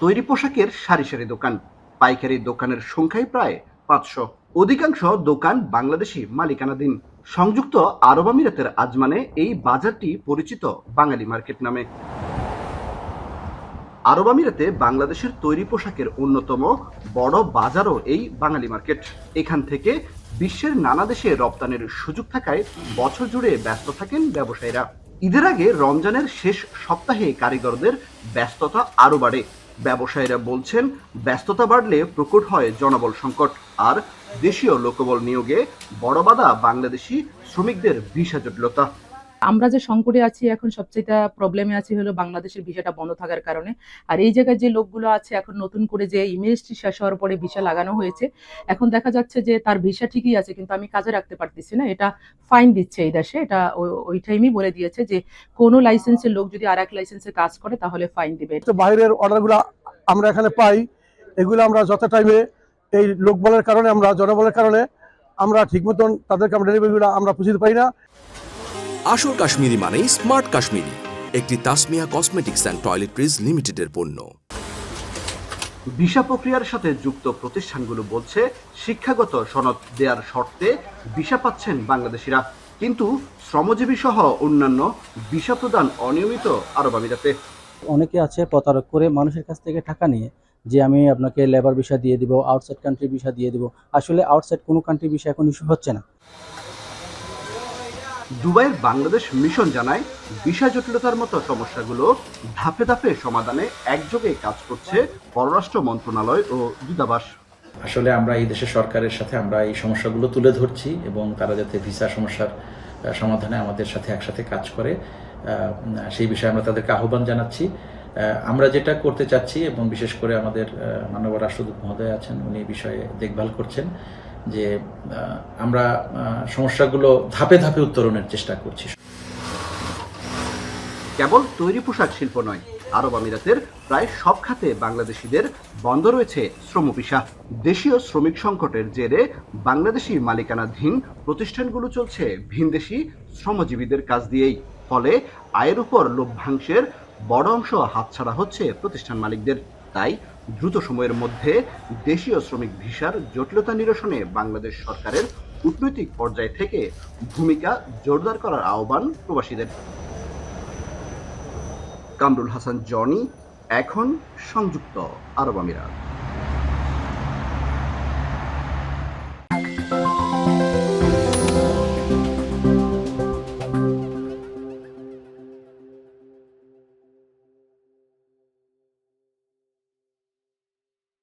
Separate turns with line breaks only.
তৈরি পোশাকের সারি সারি দোকান, পাইকারি দোকানের সংখ্যাই প্রায় 500। অধিকাংশ দোকান বাংলাদেশি মালিকানাধীন। সংযুক্ত আরব আমিরাতের আজমানে এই বাজারটি পরিচিত বাঙালি মার্কেট নামে। আরব আমিরাতে বাংলাদেশের তৈরি পোশাকের অন্যতম বড় বাজারও এই বাঙালি মার্কেট। এখান থেকে বিশ্বের নানা দেশে রপ্তানির সুযোগ থাকায় বছর জুড়ে ব্যস্ত থাকেন ব্যবসায়ীরা। ঈদের আগে রমজানের শেষ সপ্তাহে কারিগরদের ব্যস্ততা আরও বাড়ে। ব্যবসায়ীরা বলছেন, ব্যস্ততা বাড়লে প্রকট হয় জনবল সংকট, আর দেশীয় লোকবল নিয়োগে বড় বাধা বাংলাদেশি শ্রমিকদের ভিসা জটিলতা।
আমরা যে সংকটে আছি এখন, সবচেয়ে প্রবলেমে আছি হলো বাংলাদেশের ভিসাটা বন্ধ থাকার কারণে। আর এই জায়গায় যে লোকগুলো আছে এখন নতুন করে যে ইমেজটি শেষ হওয়ার পরে ভিসা লাগানো হয়েছে, এখন দেখা যাচ্ছে যে তার ভিসা ঠিকই আছে কিন্তু আমি কাজে রাখতে পারতেছি না, এটা ফাইন দিচ্ছে এই দেশে। এটা ওই টাইমই বলে দিয়েছে যে কোনো লাইসেন্সের লোক যদি আর এক লাইসেন্সে কাজ করে তাহলে ফাইন দিবে।
বাইরের অর্ডারগুলো আমরা এখানে পাই, এগুলো আমরা যত টাইমে এই লোকবলের কারণে, আমরা জনবলের কারণে আমরা ঠিক মতন তাদেরকে আমরা ডেলিভারিগুলো আমরা পৌঁছতে পারি না।
আসল কাশ্মীরি মানেই স্মার্ট কাশ্মীরি, একটি তাসমিয়া কসমেটিক্স অ্যান্ড টয়লেট্রিজ লিমিটেডের পণ্য।
ভিসা প্রক্রিয়ার সাথে যুক্ত প্রতিষ্ঠানগুলো বলছে, শিক্ষাগত সনদ দেওয়ার শর্তে ভিসা পাচ্ছেন বাংলাদেশিরা, কিন্তু শ্রমজীবী সহ অন্যান্য ভিসা প্রদান অনিয়মিত আরব আমিরাতে।
অনেকে আছে প্রতারক করে মানুষের কাছ থেকে টাকা নিয়ে যে আমি আপনাকে লেবার ভিসা দিয়ে দিব, আউটসাইড কান্ট্রি ভিসা দিয়ে দিব। আসলে আউটসাইড কোনো কান্ট্রি ভিসা এখন ইস্যু হচ্ছে না।
দুবাইয়ের বাংলাদেশ মিশন জানায়, ভিসা জটিলতার মতো সমস্যাগুলো ধাপে ধাপে সমাধানে একযোগে কাজ করছে পররাষ্ট্র মন্ত্রণালয় ও দূতাবাস।
আসলে আমরা এই দেশের সরকারের সাথে আমরা এই সমস্যাগুলো তুলে ধরছি এবং তারা যাতে ভিসা সমস্যার সমাধানে আমাদের সাথে একসাথে কাজ করে সেই বিষয়ে আমরা তাদেরকে আহ্বান জানাচ্ছি। আমরা যেটা করতে চাচ্ছি এবং বিশেষ করে আমাদের মাননীয় রাষ্ট্রদূত মহোদয় আছেন, উনি এই বিষয়ে দেখভাল করছেন যে আমরা সমস্যাগুলো ধাপে ধাপে উত্তরণের চেষ্টা করছি।
কেবল তৈরি পোশাক শিল্প নয়, আরব আমিরাতের প্রায় সব খাতে বাংলাদেশিদের বন্ধ রয়েছে শ্রম ভিসা। দেশীয় শ্রমিক সংকটের জেরে বাংলাদেশি মালিকানাধীন প্রতিষ্ঠানগুলো চলছে ভিনদেশি শ্রমজীবীদের কাজ দিয়েই। ফলে আয়ের উপর লভ্যাংশের বড় অংশ হাতছাড়া হচ্ছে প্রতিষ্ঠান মালিকদের। তাই দ্রুত সময়ের মধ্যে দেশীয় শ্রমিক ভিসার জটিলতা নিরসনে বাংলাদেশ সরকারের কূটনৈতিক পর্যায় থেকে ভূমিকা জোরদার করার আহ্বান প্রবাসীদের। কামরুল হাসান জনি, এখন সংযুক্ত আরব আমিরাত।